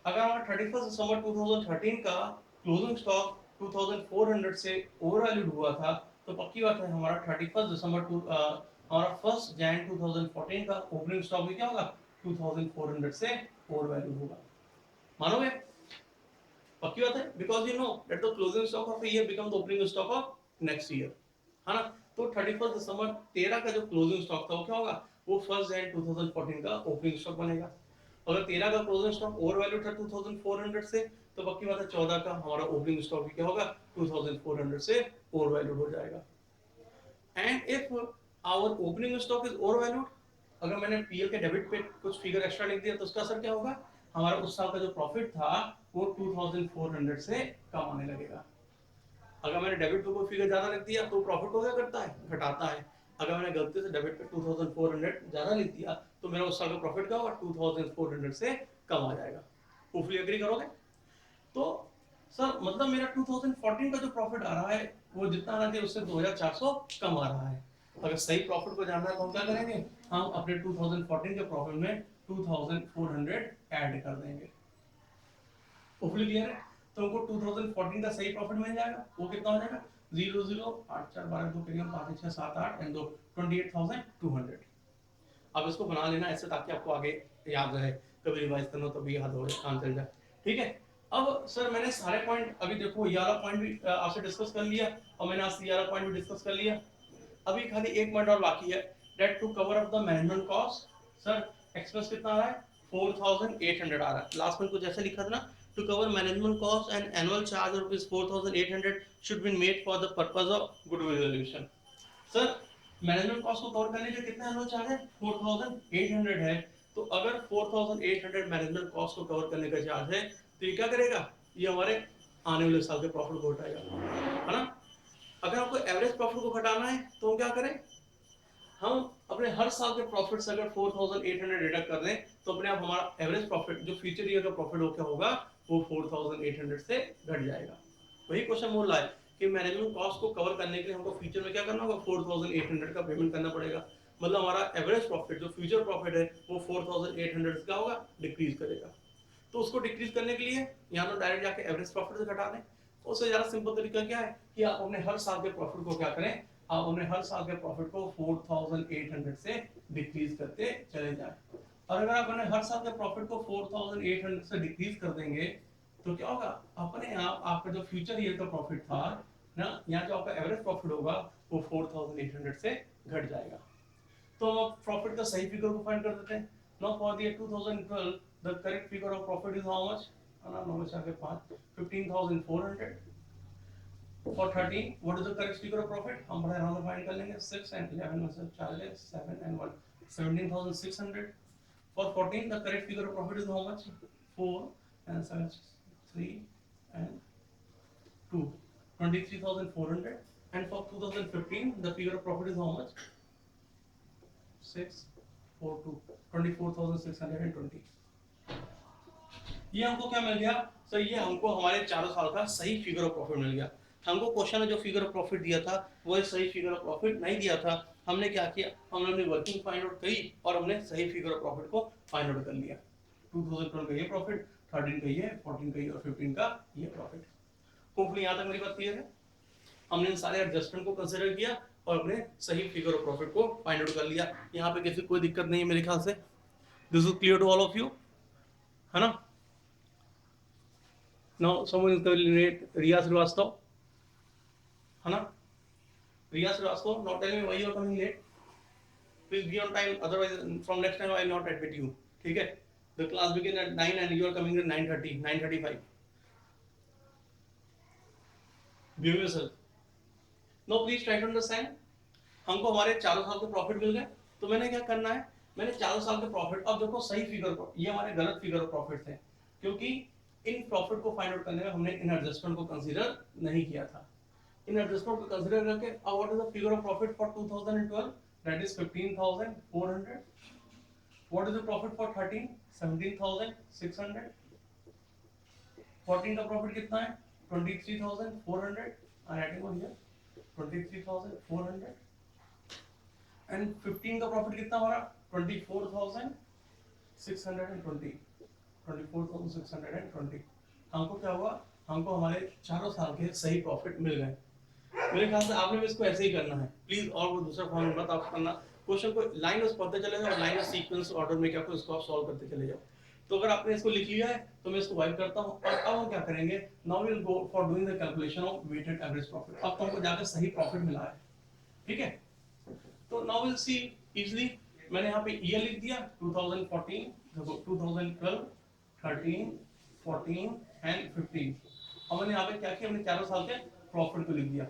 S1: अगर हमारा 31 दिसंबर 2013 का क्लोजिंग स्टॉक 2400 से ओवर वैल्यूड हुआ था, तो पक्की बात है हमारा 31 दिसंबर हमारा 1 जैन 2014 का ओपनिंग स्टॉक भी क्या होगा? 2400 से ओवर वैल्यूड होगा। मानोगे? पक्की बात है, because you know that the closing stock of year become the opening stock of next year, है ना? तो 31 दिसंबर 13 का जो क्लोजिंग स्टॉक था वो क्या होगा? वो 1 जैन 2014 का ओपनिंग स्टॉक बनेगा। अगर 13 का क्लोजिंग स्टॉक ओवर वैल्यू था 2400 से, तो पक्की बात है 14 का हमारा ओपनिंग स्टॉक भी क्या होगा? 2400 से ओवर वैल्यूड हो जाएगा। And if our opening stock is over valued, अगर मैंने पीएल के डेबिट पे कुछ फिगर एक्स्ट्रा लिख दिया तो उसका असर क्या होगा? हमारा उस साल का जो प्रॉफिट था वो 2400 से कम आने लगेगा। अगर मैंने डेबिट पे कोई फिगर ज्यादा लिख दिया तो प्रॉफिट को क्या करता है? घटाता है। अगर मैंने गलती से डेबिट पे 2400 ज्यादा लिख दिया तो मेरा उस साल का प्रॉफिट क्या होगा? 2400 से कम आ जाएगा। होपफुली एग्री करोगे? तो सर मतलब मेरा 2014 का जो प्रॉफिट आ रहा है वो जितना आना चाहिए उससे 2400 कम आ रहा है। अगर सही प्रॉफिट को जानना है तो हम क्या करेंगे? हम अपने 2014 के प्रॉफिट में 2400 ऐड कर देंगे। होपफुली क्लियर है? तो हमको 2014 का सही प्रॉफिट मिल जाएगा। वो कितना हो जाएगा? 00 8 4 12 2 3 5 6 7 8 एंड 2 28,200। अब इसको बना लेना ऐसे ताकि आपको आगे याद रहे, कभी रिवाइज करना तो भी याद हो जाए, काम चल जाए। ठीक है? अब सर मैंने सारे पॉइंट अभी देखो ये वाला पॉइंट भी आपसे डिस्कस कर लिया और मैंने आपसे ये वाला पॉइंट भी डिस्कस कर लिया। अभी खाली एक पॉइंट और बाकी है, that to cover up the management cost. Sir expense कितना आ रहा है? 4800 आ रहा है। लास्ट में कुछ ऐसा लिखा था ना, to cover management cost and annual charge of 4800 should be made for the purpose of goodwill valuation. Sir management cost को कवर करने के लिए कितना एनुअल चार्ज है? 4800 है। तो अगर 4800 मैनेजमेंट कॉस्ट को कवर करने का चार्ज है तो ये क्या करेगा? ये हमारे आने वाले साल के प्रॉफिट को उठाएगा, है ना? अगर आपको एवरेज प्रॉफिट को घटाना है तो हम क्या करें? हम अपने हर साल के प्रॉफिट से अगर 4800 डिडक्ट कर दें तो अपने आप हमारा एवरेज प्रॉफिट जो फ्यूचर ईयर का प्रॉफिट हो क्या होगा? वो 4800 से घट जाएगा। वही क्वेश्चन बोल रहा है कि मैनेजमेंट कॉस्ट को कवर करने के लिए हमको फ्यूचर में क्या करना होगा? 4800 का पेमेंट करना पड़ेगा। मतलब हमारा एवरेज प्रॉफिट जो फ्यूचर प्रॉफिट है वो 4800 का होगा, डिक्रीज करेगा। तो उसको डिक्रीज करने के लिए यहाँ तो डायरेक्ट जाके एवरेज प्रॉफिट से घटा दें। उससे ज्यादा सिंपल तरीका क्या है कि आप अपने हर साल के प्रॉफिट को क्या करें? आप अपने हर साल के प्रॉफिट को 4800 से डिक्रीज करते चले जाएं। और अगर आप अपने हर साल के प्रॉफिट को 4800 से डिक्रीज कर देंगे तो क्या होगा? अपने आप आपका जो फ्यूचर ईयर का प्रॉफिट था ना, यहाँ जो आपका एवरेज प्रॉफिट होगा वो 4800 से घट जाएगा। तो अब प्रॉफिट का सही फिगर को फाइंड कर देते हैं। Now for the year 2012 the correct figure of profit is how much? ना 9 से आगे 5 15,400। For 13, what is the correct figure of profit? हम बड़ा आराम से फाइंड कर लेंगे. 6 and 11 में से 4 है, 7 and 1, 17,600. For 14, the correct figure of profit is how much? 4 and 7, 3 and 2, 23,400. And for 2015, the figure of profit is how much? 6, 4, 2, 24,620. ये हमको क्या मिल गया सर? ये हमको हमारे चारों साल का सही फिगर ऑफ प्रॉफिट मिल गया. हमको क्वेश्चन में जो फिगर ऑफ प्रॉफिट दिया था वो सही फिगर ऑफ प्रॉफिट नहीं दिया था. हमने क्या किया, हमने वर्किंग फाइंड आउट करी और हमने सही फिगर ऑफ प्रॉफिट को फाइंड आउट कर लिया. 2012 का ये प्रॉफिट, 13 का ये, 14 का ये और 15 का ये प्रॉफिट. होपफुली यहाँ तक मेरी बात क्लियर है. हमने इन सारे एडजस्टमेंट को कंसीडर किया और अपने सही फिगर ऑफ प्रॉफिट को फाइंड आउट कर लिया. यहाँ पे किसी कोई दिक्कत नहीं है मेरे ख्याल से. This is clear to all of you, है ना? Now someone is coming late. Riya Srivastava, है ना? Riya Srivastava, now tell me why you are coming late. Please be on time. Otherwise, from next time I will not admit you. ठीक है? The class begin at 9 and you are coming at 9:30, 9:35. Behave yourself. Now please try to understand. हमको हमारे चारों साल के profit मिल गए. तो मैंने क्या करना है? मैंने चारों साल के प्रॉफिट, अब देखो सही फिगर, ये हमारे गलत फिगर ऑफ प्रॉफिट थे क्योंकि इन प्रॉफिट को फाइंड आउट करने में हमने इन एडजस्टमेंट को कंसीडर नहीं किया था. इन एडजस्टमेंट को कंसीडर करके अब what is the figure of profit for 2012? That is 15,400. What is the profit for 13? 17,600. 14 का प्रॉफिट कितना है? 23,400. आई राइटिंग ओवर हियर 23,400. एंड 15 का प्रॉफिट कितना हमारा? 24,620. 24,620. हमको क्या हुआ? हमको हमारे चारों साल के सही प्रॉफिट मिल गए. मेरे ख्याल से आपने भी इसको ऐसे ही करना है. प्लीज और वो दूसरा फॉर्म मत आप करना. क्वेश्चन को लाइन वाइज पढ़ते चले जाओ और लाइन वाइज सीक्वेंस ऑर्डर में क्या को इसको आप सॉल्व करते चले जाओ. तो अगर आपने इसको लिख लिया है तो मैं इसको वाइप करता हूं और अब हम क्या करेंगे? Now we will go for doing the calculation of weighted average profit. अब तुमको जाकर सही प्रॉफिट मिला है. ठीक है? तो नाउ विल सी इजीली. मैंने यहाँ पे ईयर लिख दिया 2014, 2012, 13, 14 एंड 15. अब मैंने यहाँ पे क्या किया? हमने चारों साल के प्रॉफिट को लिख दिया.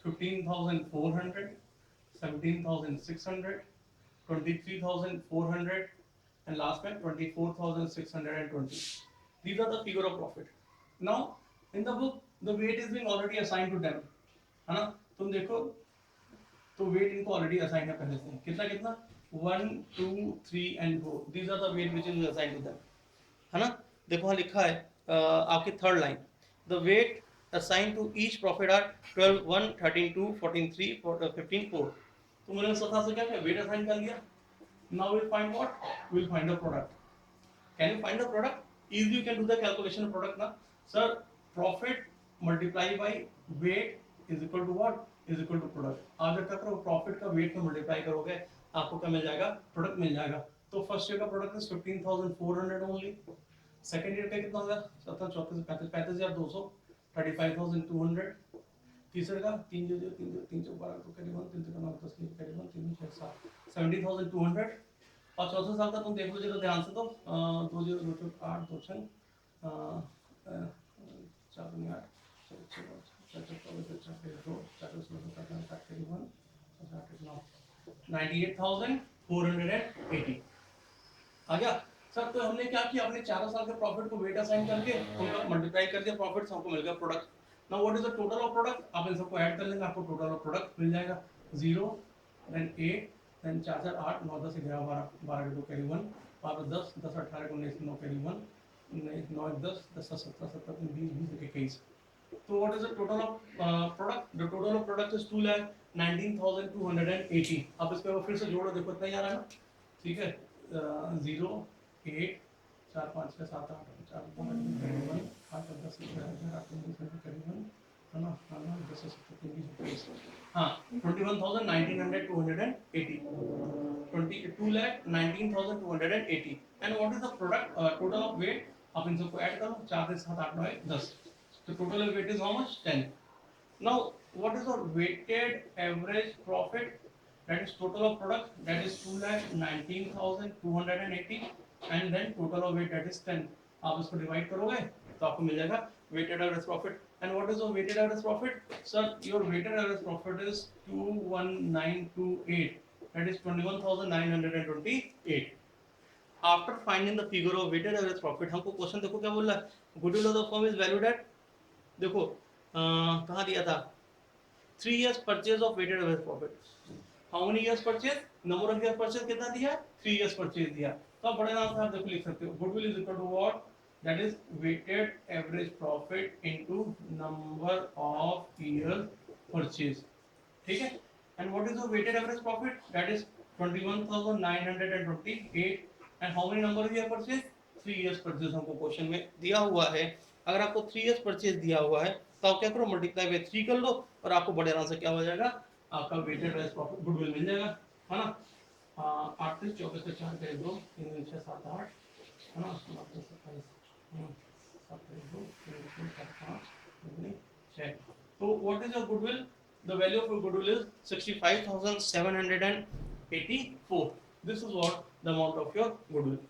S1: 15,400, 17,600, 23,400 and last में 24,620. These are the figure of profit. Now in the book the weight is being already assigned to them, है ना? तुम देखो तो वेट इनको ऑलरेडी असाइन है पहले से. कितना कितना? 1, 2, 3 and 4. These are the weight which is assigned to them, है ना? देखो हाँ लिखा है आपकी third line. The weight assigned to each profit are 12, 1, 13, 2, 14, 3, 15, 4. तो मैंने 17 से क्या किया? वेट असाइन कर लिया. Now we'll find what? We'll find the product. Can you find the product? Easily you can do the calculation of product now. Sir, profit multiplied by weight is equal to what? Is equal to product. आप जब तक profit का wait में multiply करोगे आपको क्या मिल जाएगा? Product मिल जाएगा. तो फर्स्ट ईयर का product is 15,400 only. Second year का कितना होगा? 17, 34, 35, 35,200, 35,200. तीसरे का 3 जो 3 जो 12 तो करीबन 3 का 9 10 के करीबन 3 6 7 70,200. और चौथे साल का तुम देख लो जरा ध्यान से. तो 2 0 2 8 2 6 4 2 8 98,480 आ गया सर. तो हमने क्या किया? अपने चारों साल के प्रॉफिट को वेट असाइन करके उनका मल्टीप्लाई कर दिया. प्रॉफिट हमको मिल गया product. Now what is the total of product? आप इन सबको ऐड कर लेंगे आपको टोटल ऑफ प्रोडक्ट मिल जाएगा. 0 then 8 then 4 4 8 9 10 11 12 12 2 carry 1 5 10 10 18 19 9 carry 1 9 10 10 17 17 20 20 21. So what is the total of product? The total of product is 2,19,280. आप इसको फिर से जोड़ो देखो इतना ही आ रहा है ना? ठीक है. 0 8 4 5 6 7 8 4 5 8 10 11 करीबन है ना? 10 17 20 हाँ 21,19,280. 22,19,280. And what is the product total of weight? आप इन सबको ऐड करो. 4 से 7 8 9 10. The total weight is how much? 10. Now, what is the weighted average profit? That is total of product. That is 2,19,280. And then total of weight that is 10. आप इसको divide करोगे तो आपको मिल जाएगा weighted average profit. And what is the weighted average profit? Sir, your weighted average profit is 21928. That is 21,928. After finding the figure of weighted average profit, हमको question देखो क्या बोल रहा है, goodwill of the firm is valued at, देखो कहाँ दिया था, 3 years purchase of weighted average profit. How many years purchase? Number of years purchase कितना दिया? 3 years purchase दिया. तो आप बड़े नाम से आप देखो लिख सकते हो, goodwill is equal to what? That is weighted average profit into number of years purchase. ठीक है? And what is the weighted average profit? That is 21,928. And how many number of years purchase? 3 years purchase हमको question में दिया हुआ है. अगर आपको 3 years purchase दिया हुआ है तो आप क्या करो, मल्टीप्लाई बाय 3 कर लो और आपको बड़े आराम से क्या हो जाएगा, आपका वेटेड एवरेज प्रॉफिट गुडविल मिल जाएगा, है ना. 8 से 24 से 4 करें 2 3 6 7 8, है ना, 27 7 2 3 4 5 6. तो what is your goodwill? The value of your goodwill is 65,784. This is what the amount of your goodwill.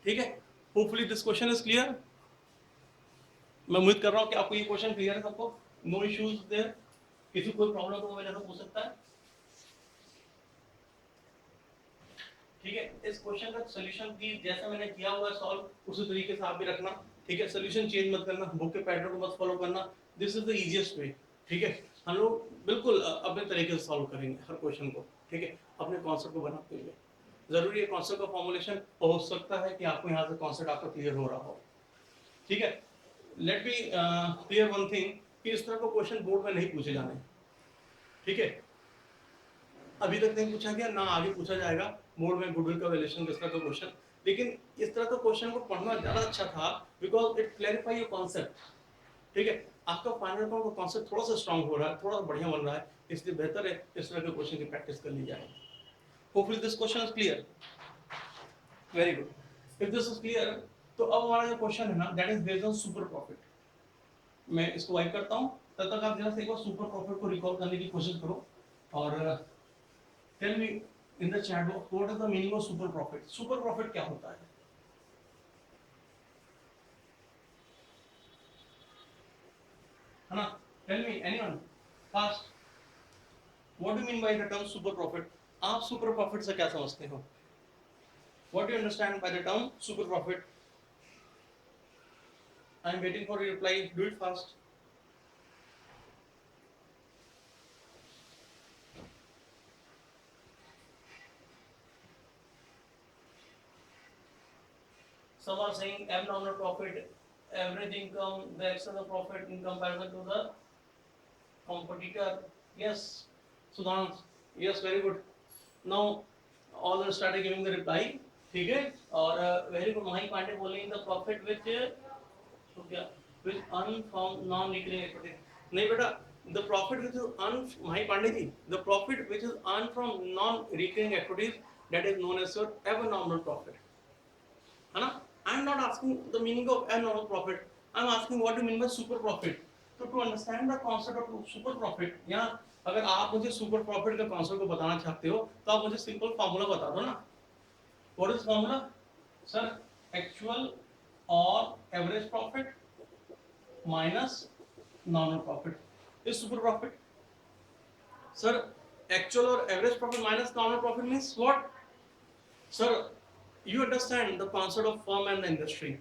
S1: ठीक है? Hopefully this question is clear. मैं उम्मीद कर रहा हूँ कि आपको ये क्वेश्चन क्लियर है सबको. No issues there. किसी कोई प्रॉब्लम तो मेरे से पूछ सकता है. ठीक है, इस क्वेश्चन का सॉल्यूशन भी जैसा मैंने किया हुआ है सॉल्व, उसी तरीके से आप भी रखना. ठीक है, सॉल्यूशन चेंज मत करना, बुक के पैटर्न को मत फॉलो करना. This is the easiest way. ठीक है, हम लोग बिल्कुल अपने तरीके से सॉल्व करेंगे हर क्वेश्चन को. ठीक है, अपने कॉन्सेप्ट को बनाते हुए. जरूरी है कॉन्सेप्ट का फॉर्मुलेशन, हो सकता है कि आपको यहाँ से कॉन्सेप्ट आपका क्लियर हो रहा हो. ठीक है, let me clear one thing कि इस तरह का क्वेश्चन बोर्ड में नहीं पूछे जाने. ठीक है, अभी तक नहीं पूछा गया, ना आगे पूछा जाएगा बोर्ड में गुडविल का वैल्यूएशन किस तरह का क्वेश्चन. लेकिन इस तरह का क्वेश्चन को पढ़ना ज़्यादा अच्छा था because it clarify your concept. ठीक है, आपका फाइनल का कॉन्सेप्ट थोड़ा सा स्ट्रांग हो रहा है, थोड़ा बढ़िया बन रहा है, इसलिए बेहतर है इस तरह के क्वेश्चन की प्रैक्टिस कर ली जाए. Hopefully this question is clear. Very good. If this is clear तो अब हमारा जो क्वेश्चन है ना, that is based on super profit. मैं इसको वाइप करता हूं, तब तक आप जरा से एक बार सुपर प्रॉफिट को रिकॉल करने की कोशिश करो और tell me in the chat box what is the meaning of super profit. Super profit क्या होता है? है ना, tell me anyone fast. What do you mean by the term super profit? आप सुपर प्रॉफिट से क्या समझते हो? What do you understand by the term super profit? I am waiting for your reply. Do it fast. Some are saying abnormal profit, average income, the external profit in comparison to the competitor. Yes, Sudhans. Yes, very good. Now all are started giving the reply. ठीक है, और very good. Mahi Pandey बोलेंगे the profit which तो क्या which earned from non-recurring equity. नहीं बेटा, the profit which is earned, Mahi Pandey ji, the profit which is earned from non-recurring equities, that is known as your abnormal profit. है ना? I am not asking the meaning of abnormal profit. I am asking what do you mean by super profit. So to understand the concept of super profit, या अगर आप मुझे super profit का concept को बताना चाहते हो तो आप मुझे simple formula बता दो ना. What is formula? Sir, actual or average profit minus nominal profit is super profit. Sir, actual or average profit minus nominal profit means what? Sir, you understand the concept of firm and the industry.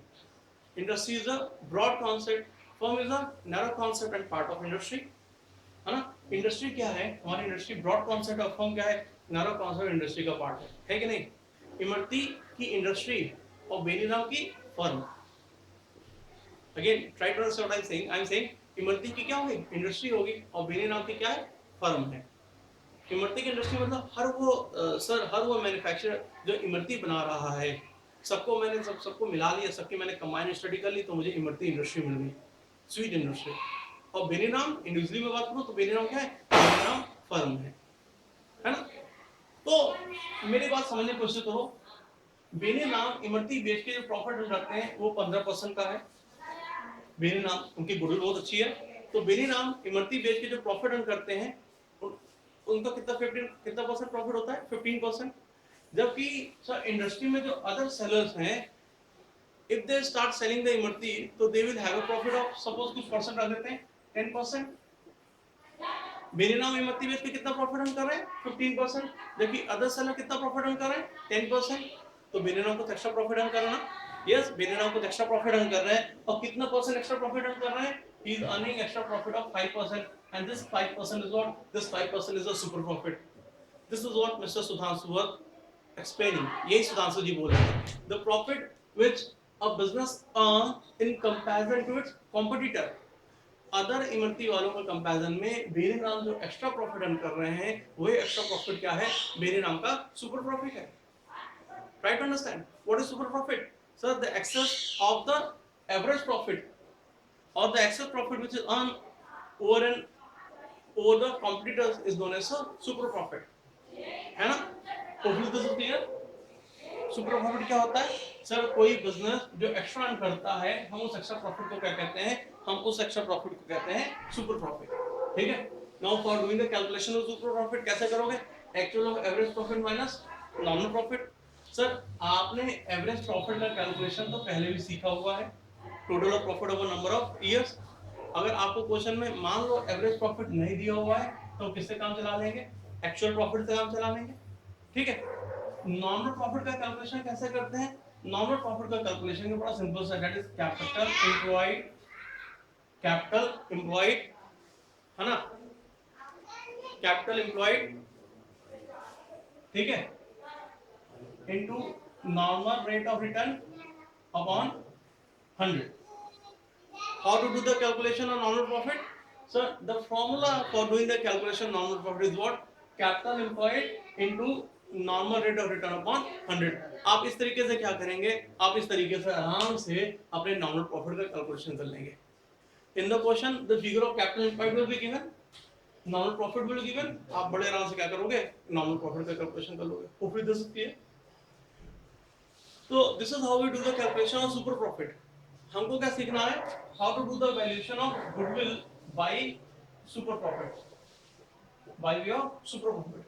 S1: Industry is a broad concept, firm is a narrow concept and part of industry. है ना? Industry क्या है? हमारी industry broad concept और firm क्या है? Narrow concept industry का part है कि नहीं? इमरती की इंडस्ट्री और बेनीराम की firm. Again try to understand what I am saying. Imarti की क्या होगी? इंडस्ट्री होगी और बेनीराम की क्या है? फर्म है. इमरती की इंडस्ट्री मतलब हर वो मैन्युफैक्चरर जो इमरती बना रहा है, सबको मिला लिया, सबकी मैंने कंबाइन स्टडी कर ली तो मुझे इमरती इंडस्ट्री मिल गई, स्वीट इंडस्ट्री. और बेनीराम इंडिविजुअली में बात करूं तो बेनीराम क्या है? बेनीराम फर्म है ना? तो मेरी बात समझने की कोशिश करो. बेनीराम इमरती बेच के जो प्रॉफिट रखते हैं वो 15% का है. बेनीराम, उनकी गुडविल बहुत अच्छी है, तो बेनीराम इमरती बेच के जो प्रॉफिट अर्न करते हैं उनका कितना परसेंट प्रॉफिट होता है? 15%. जबकि सर इंडस्ट्री में जो अदर सेलर्स हैं If they start selling the Imarti तो they will have a profit of suppose कुछ परसेंट रख देते हैं 10%। मेरे नाम इमरती बेच के कितना प्रॉफिट हम कर रहे हैं 15%, जबकि अदर सेलर कितना प्रॉफिट हम कर रहे हैं 10%। तो मेरे नाम को एक्स्ट्रा प्रॉफिट हम कर रहे हैं ना, यस मेरे नाम को एक्स्ट्रा प्रॉफिट हम कर रहे हैं। और कितना परसेंट एक्स्ट्रा प्रॉफिट हम कर रहे हैं, he is earning extra profit of 5% and this 5% is what, this 5% is a super profit. This is what mister Sudhanshu was explaining, यही सुधांशु जी बोल रहे हैं। The profit which a business earn in comparison to its competitor, other Imarti वालों के comparison में मेरे नाम जो एक्स्ट्रा प्रॉफिट अर्न कर रहे हैं वही एक्स्ट्रा प्रॉफिट क्या है, मेरे नाम का सुपर प्रॉफिट है। Try to understand what is super profit, sir? The excess of the average profit or the excess profit which is earned over and over the competitors is known as a super profit, है ना? तो this is clear। Super profit क्या होता है sir, कोई business जो extra earn करता है हम उस एक्स्ट्रा प्रॉफिट को क्या कहते हैं, हम उस एक्स्ट्रा प्रॉफिट को कहते हैं सुपर प्रॉफिट। ठीक है, now for doing the calculation of super profit कैसे करोगे, actual of average profit minus nominal profit. Sir आपने एवरेज प्रॉफिट का कैलकुलेशन तो पहले भी सीखा हुआ है, total of profit over number of years. अगर आपको क्वेश्चन में मान लो एवरेज प्रॉफिट नहीं दिया हुआ है तो किससे काम चला लेंगे, एक्चुअल प्रॉफिट से काम चला लेंगे। ठीक है, नॉमिनल प्रॉफिट का कैलकुलेशन कैसे करते हैं, नॉमिनल प्रॉफिट का कैलकुलेशन बड़ा सिंपल सा, दैट इज कैपिटल एम्प्लॉयड है ना, कैपिटल एम्प्लॉयड, ठीक है, into normal rate of return upon 100। How to do the calculation on nominal profit? So the formula for doing the calculation nominal profit is what? Capital employed into normal rate of return upon 100। आप इस तरीके से क्या करेंगे, आप इस तरीके से आराम से अपने nominal profit का calculation कर लेंगे। In the question, the figure of capital employed will be given, nominal profit will be given। आप बड़े आराम से क्या करोगे, nominal profit का calculation कर लोगे। Hopefully this is clear। So this is how we do the calculation of super profit। हमको क्या सीखना है, how to do the valuation of goodwill by super profit, by way of super profit।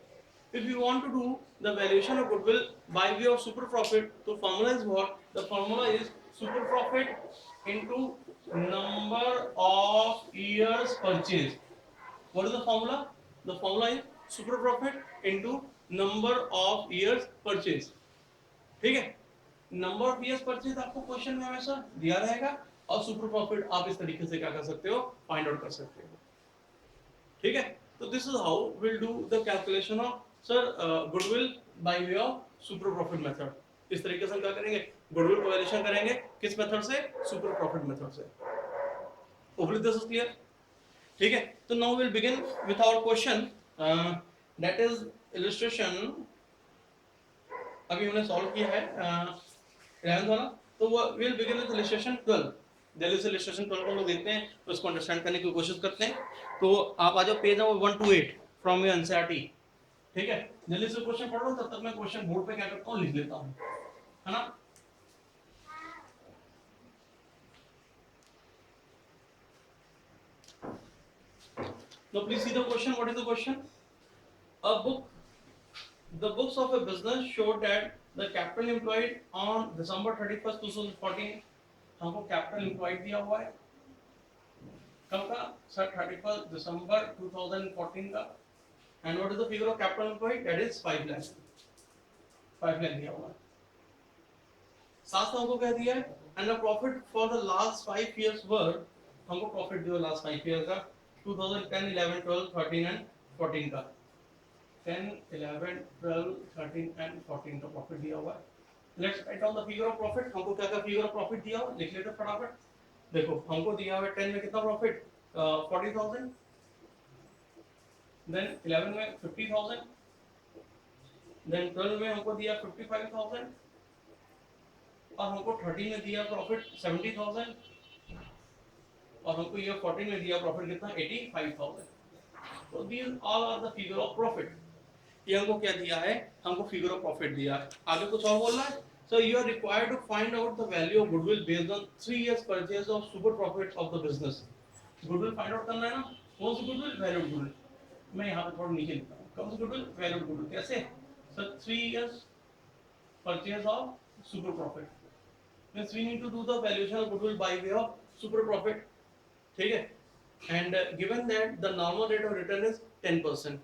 S1: If you want to do the valuation of goodwill by way of super profit, the formula is what? The formula is super profit into number of years purchase। What is the formula? The formula is super profit into number of years purchase। ठीक है, number of years purchase आपको question में हमेशा दिया रहेगा और super profit आप इस तरीके से क्या कर सकते हो, फाइंड आउट कर सकते हो। ठीक है, तो this is how will do the calculation of sir goodwill by way of super profit method. इस तरीके से हम क्या करेंगे, गुडविल को वैल्यूएशन करेंगे किस मेथड से, सुपर प्रॉफिट मेथड से। Hopefully this is clear. ठीक है, तो now will begin with our question, that is illustration. अभी हमने सॉल्व किया है 11th वाला, तो वो विल बिगिन विद इलस्ट्रेशन 12। जल्दी से इलस्ट्रेशन 12 को लोग देखते हैं, तो उसको अंडरस्टैंड करने की कोशिश करते हैं। तो आप आ जाओ page number 128 from your NCERT. ठीक है, जल्दी से क्वेश्चन पढ़ लो, तब तक मैं क्वेश्चन बोर्ड पे क्या करता हूं, लिख लेता हूं, है ना। Now please see the question. What is the question? The books of a business showed that the capital employed on December 31st 2014, हमको कैपिटल एम्प्लॉयड दिया हुआ है कब का सर, 31 दिसंबर 2014 का। And what is the figure of capital employed, that is 5 lakh, 5 lakh दिया हुआ है। साथ में हमको क्या दिया है, and the profit for the last 5 years were, हमको प्रॉफिट दिया लास्ट 5 इयर्स का 2010 11 12 13 एंड 14 का, 10 11 12 13 एंड 14 का प्रॉफिट दिया हुआ है। Let's write down the figure of profit. हमको क्या क्या फिगर ऑफ प्रॉफिट दिया हुआ, लिख लेते हैं फटाफट। देखो हमको दिया हुआ है 10 में कितना प्रॉफिट, 40,000, देन 11 में 50,000, देन 12 में हमको दिया 55,000, और हमको 13 में दिया प्रॉफिट 70,000, और हमको ये 14 में दिया प्रॉफिट कितना, 85,000। तो these all are the figure of profit. ये हमको क्या दिया है, हमको फिगर ऑफ प्रॉफिट दिया है। आगे कुछ और बोलना है, so you are required to find out the value of goodwill based on 3 years purchase of super profit of the business। goodwill find out करना है ना, कौन सी goodwill, valued goodwill। मैं यहाँ पे थोड़ा नीचे लिखता हूँ, कौन सी goodwill, valued goodwill। कैसे sir, 3 years purchase of super profit। Means we need to do the valuation of goodwill by way of super profit, ठीक है। And given that the normal rate of return is 10%,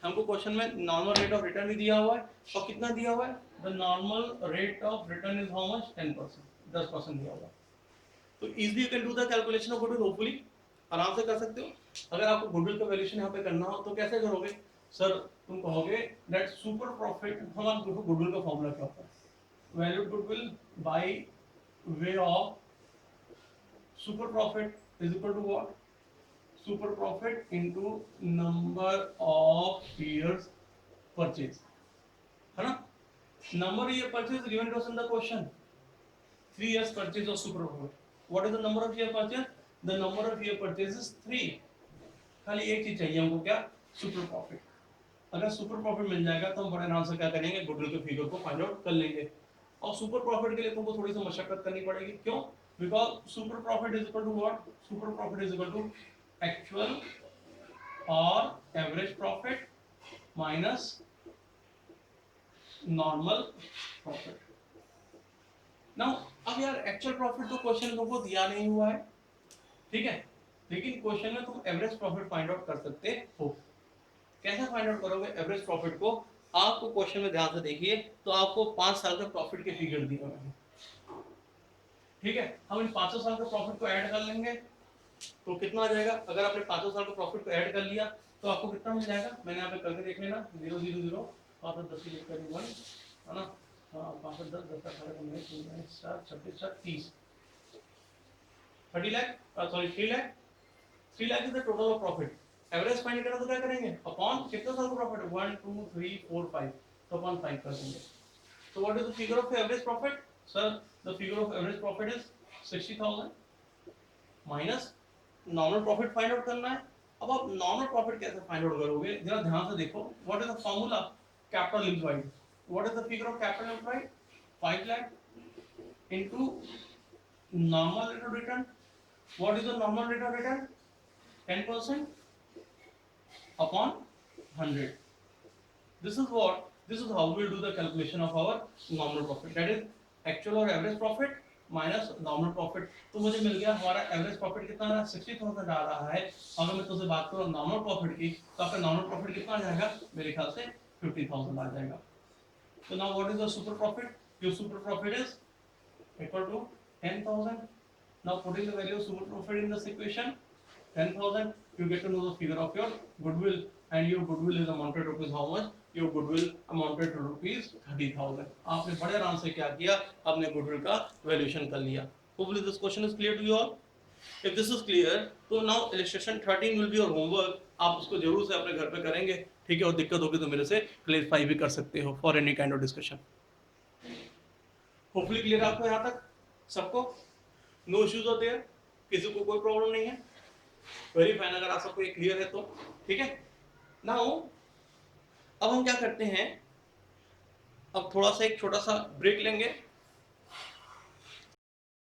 S1: हमको question में normal rate of return भी दिया हुआ है और कितना दिया हुआ है, the normal rate of return is how much, 10%, 10% दिया हुआ है। तो easily you can do the calculation of goodwill, hopefully आराम से कर सकते हो। अगर आपको गुडविल का वैल्यूएशन यहाँ पे करना हो तो कैसे करोगे सर, तुम कहोगे दैट सुपर प्रॉफिट, हम देखो गुडविल का फॉर्मूला क्या होता है, valued goodwill by way of super profit is equal to what, super profit into number of years purchase, है ना। number of year purchase given to us in the question, 3 years purchase of super profit. What is the number of year purchase? The number of year purchase is 3. खाली एक चीज चाहिए हमको, क्या, super profit. अगर super profit मिल जाएगा तो हम बड़े आराम से क्या करेंगे, गुडविल के फिगर को फाइंड आउट कर लेंगे। और सुपर प्रॉफिट के लिए तुमको थोड़ी सी मशक्कत करनी पड़ेगी, क्यों, because super profit is equal to what, super profit is equal to actual और average profit minus normal profit. Now अब यार एक्चुअल प्रॉफिट तो क्वेश्चन तुमको दिया नहीं हुआ है, ठीक है, लेकिन क्वेश्चन में तुम एवरेज प्रॉफिट फाइंड आउट कर सकते हो। कैसे फाइंड आउट करोगे एवरेज प्रॉफिट को, आपको क्वेश्चन में ध्यान से देखिए तो आपको 5 साल का प्रॉफिट के फिगर दिए हुए हैं, ठीक है। हम इन 500 साल का प्रॉफिट को ऐड कर लेंगे तो कितना आ जाएगा, अगर आपने 500 साल का प्रॉफिट को ऐड कर लिया तो आपको कितना मिल जाएगा, मैंने यहाँ पे करके देख लेना, 0 0 0 5 10 की लेकर 1, है ना, 5 10 10 का 30 30 lakh, sorry 3 lakh, 3 lakh is the total of profit. Average find करना तो क्या करेंगे, अपॉन कितना साल का प्रॉफिट है, 1 2 3 4 5, तो अपॉन 5 कर देंगे। तो what is the figure of average profit, sir the figure of average profit is 60,000 minus normal profit find out करना है। अब आप नॉर्मल प्रॉफिट कैसे फाइंड आउट करोगे, जरा ध्यान से देखो, what is the formula, capital employed, what is the figure of capital employed, 5 lakh into normal rate of return, what is the normal rate of return, 10% upon 100. This is how we will do the calculation of our normal profit, that is actual or average profit minus normal profit. तो मुझे मिल गया हमारा average profit कितना है, 60,000 आ रहा है। अगर मैं तुझसे बात करूं नॉर्मल प्रॉफिट की तो आपका नॉर्मल प्रॉफिट कितना आ जाएगा, मेरे ख्याल से 50,000 आ जाएगा। तो now what is the super profit, your super profit is equal to 10,000। Now putting the value of super profit in this equation 10,000, you get to know the figure of your goodwill, and your goodwill is amounted to rupees how much, your goodwill amounted to rupees 30,000। आपने बड़े आराम से क्या किया, आपने goodwill का valuation कर लिया। Hopefully this question is clear to you all. If this is clear, तो now illustration 13 will be your homework, आप उसको जरूर से अपने घर पे करेंगे, ठीक है, और दिक्कत होगी तो मेरे से clarify भी कर सकते हो for any kind of discussion। Hopefully clear आपको यहाँ तक सबको, no issues होते हैं, किसी को कोई प्रॉब्लम नहीं है, वेरी फाइन, अगर आप सबको ये क्लियर है तो ठीक है। नाउ अब हम क्या करते हैं, अब थोड़ा सा एक छोटा सा ब्रेक लेंगे